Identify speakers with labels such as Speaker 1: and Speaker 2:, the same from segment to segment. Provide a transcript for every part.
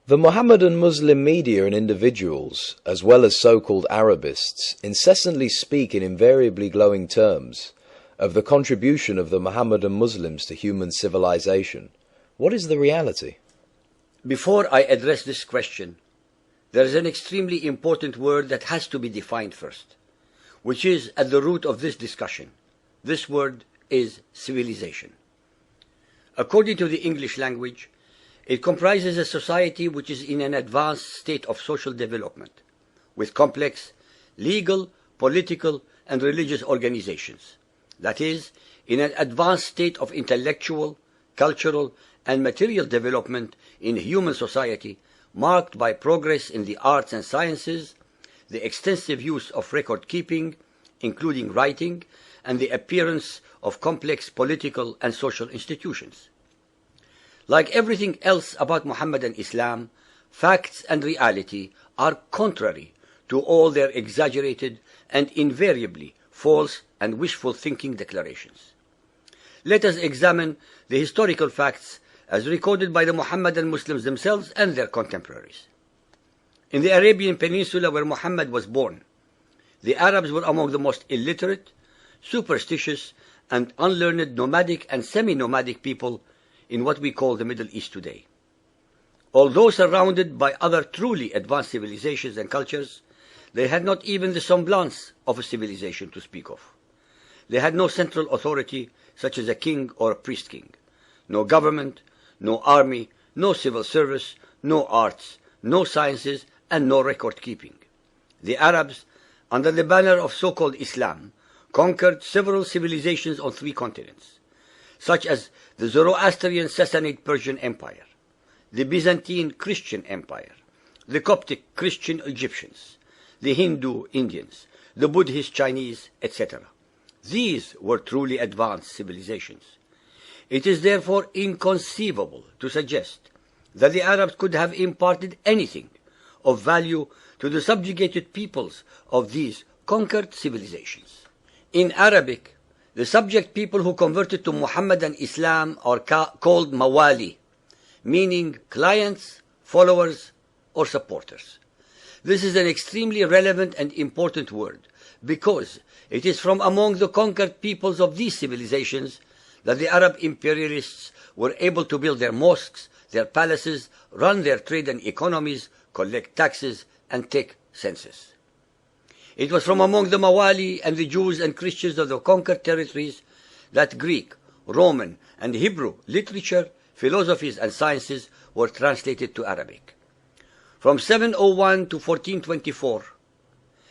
Speaker 1: The Mohammedan Muslim media and individuals, as well as so-called Arabists, incessantly speak in invariably glowing terms of the contribution of the Mohammedan Muslims to human civilization. What is the reality?
Speaker 2: Before I address this question, there is an extremely important word that has to be defined first, which is at the root of this discussion. This word is civilization. According to the English language, it comprises a society which is in an advanced state of social development, with complex legal, political, and religious organizations. That is, in an advanced state of intellectual, cultural, and material development in human society, marked by progress in the arts and sciences, the extensive use of record keeping, including writing, and the appearance of complex political and social institutions. Like everything else about Mohammedan Islam, facts and reality are contrary to all their exaggerated and invariably false and wishful thinking declarations. Let us examine the historical facts as recorded by the Mohammedan Muslims themselves and their contemporaries. In the Arabian Peninsula where Muhammad was born, the Arabs were among the most illiterate, superstitious, and unlearned nomadic and semi-nomadic people in what we call the Middle East today. Although surrounded by other truly advanced civilizations and cultures, they had not even the semblance of a civilization to speak of. They had no central authority such as a king or a priest-king, no government, no army, no civil service, no arts, no sciences, and no record-keeping. The Arabs, under the banner of so-called Islam, conquered several civilizations on 3 continents, such as the Zoroastrian Sassanid Persian Empire, the Byzantine Christian Empire, the Coptic Christian Egyptians, the Hindu Indians, the Buddhist Chinese, etc. These were truly advanced civilizations. It is therefore inconceivable to suggest that the Arabs could have imparted anything of value to the subjugated peoples of these conquered civilizations. In Arabic, the subject people who converted to Mohammedan Islam are called mawali, meaning clients, followers, or supporters. This is an extremely relevant and important word because it is from among the conquered peoples of these civilizations that the Arab imperialists were able to build their mosques, their palaces, run their trade and economies, collect taxes, and take census. It was from among the Mawali and the Jews and Christians of the conquered territories that Greek, Roman, and Hebrew literature, philosophies, and sciences were translated to Arabic. From 701 to 1424,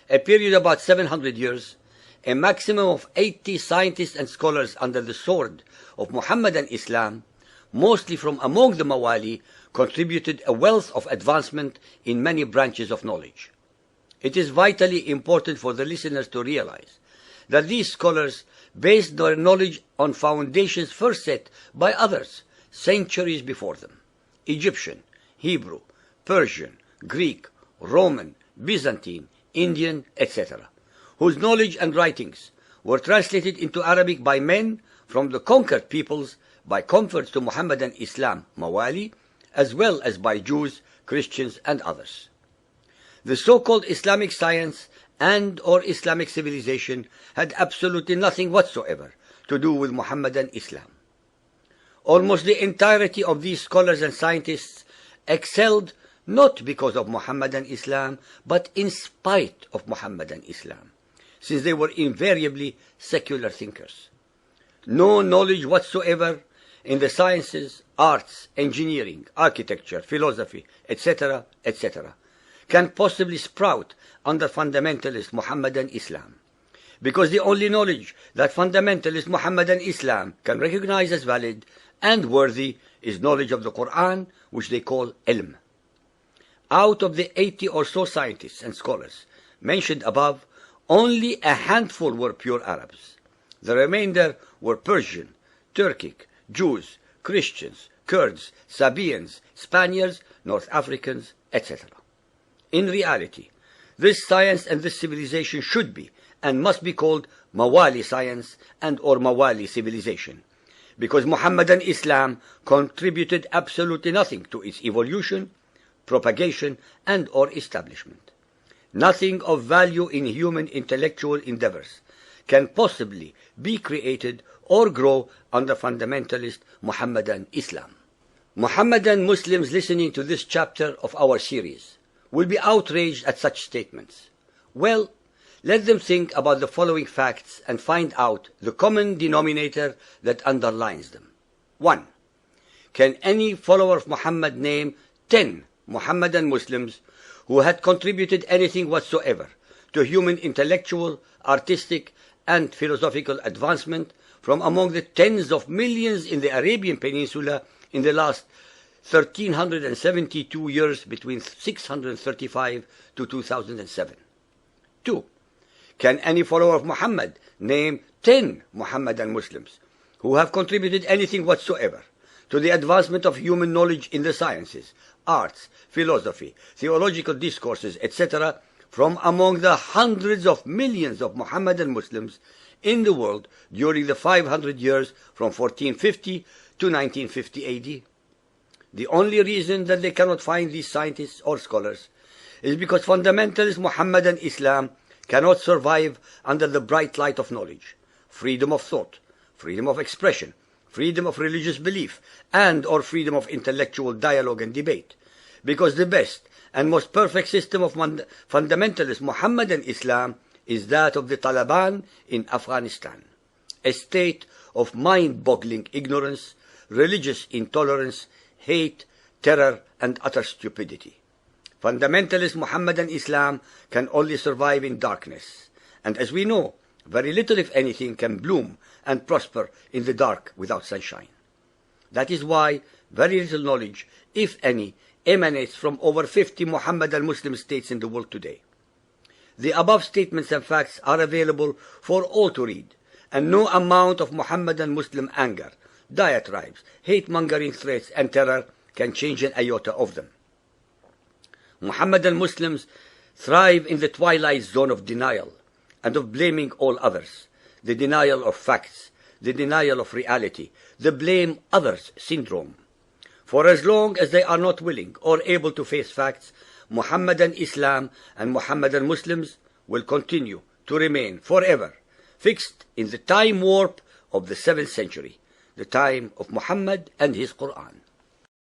Speaker 2: a period about 700 years, a maximum of 80 scientists and scholars under the sword of Mohammedan Islam, mostly from among the Mawali, contributed a wealth of advancement in many branches of knowledge. It is vitally important for the listeners to realize that these scholars based their knowledge on foundations first set by others centuries before them: Egyptian, Hebrew, Persian, Greek, Roman, Byzantine, Indian, etc., whose knowledge and writings were translated into Arabic by men from the conquered peoples by converts to Mohammedan Islam, Mawali, as well as by Jews, Christians, and others. The so-called Islamic science and or Islamic civilization had absolutely nothing whatsoever to do with Mohammedan Islam. Almost the entirety of these scholars and scientists excelled not because of Mohammedan Islam, but in spite of Mohammedan Islam, since they were invariably secular thinkers. No knowledge whatsoever in the sciences, arts, engineering, architecture, philosophy, etc., etc., can possibly sprout under fundamentalist Mohammedan Islam, because the only knowledge that fundamentalist Mohammedan Islam can recognize as valid and worthy is knowledge of the Quran, which they call ilm. Out of the 80 or so scientists and scholars mentioned above, only a handful were pure Arabs. The remainder were Persian, Turkic, Jews, Christians, Kurds, Sabaeans, Spaniards, North Africans, etc. In reality, this science and this civilization should be and must be called Mawali science and or Mawali civilization, because Mohammedan Islam contributed absolutely nothing to its evolution, propagation, and or establishment. Nothing of value in human intellectual endeavors can possibly be created or grow under fundamentalist Muhammadan Islam. Muhammadan Muslims listening to this chapter of our series will be outraged at such statements. Well, let them think about the following facts and find out the common denominator that underlines them. 1. Can any follower of Muhammad name 10 Muhammadan Muslims who had contributed anything whatsoever to human intellectual, artistic, and philosophical advancement from among the tens of millions in the Arabian Peninsula in the last 1372 years between 635 to 2007? 2. Can any follower of Muhammad name 10 Muhammadan Muslims who have contributed anything whatsoever to the advancement of human knowledge in the sciences, arts, philosophy, theological discourses, etc., from among the hundreds of millions of Muhammadan Muslims in the world during the 500 years from 1450 to 1950 AD? The only reason that they cannot find these scientists or scholars is because fundamentalist Muhammadan Islam cannot survive under the bright light of knowledge, freedom of thought, freedom of expression, freedom of religious belief, and or freedom of intellectual dialogue and debate, because the best and most perfect system of fundamentalist Muhammadan Islam is that of the Taliban in Afghanistan, a state of mind-boggling ignorance, religious intolerance, hate, terror, and utter stupidity. Fundamentalist Muhammadan Islam can only survive in darkness, and as we know, very little, if anything, can bloom and prosper in the dark without sunshine. That is why very little knowledge, if any, emanates from over 50 Muhammadan Muslim states in the world today. The above statements and facts are available for all to read, and no amount of Muhammadan Muslim anger, diatribes, hate-mongering threats, and terror can change an iota of them. Muhammadan Muslims thrive in the twilight zone of denial and of blaming all others, the denial of facts, the denial of reality, the blame others syndrome. For as long as they are not willing or able to face facts, Muhammadan Islam and Muhammadan Muslims will continue to remain forever fixed in the time warp of the 7th century, the time of Muhammad and his Quran.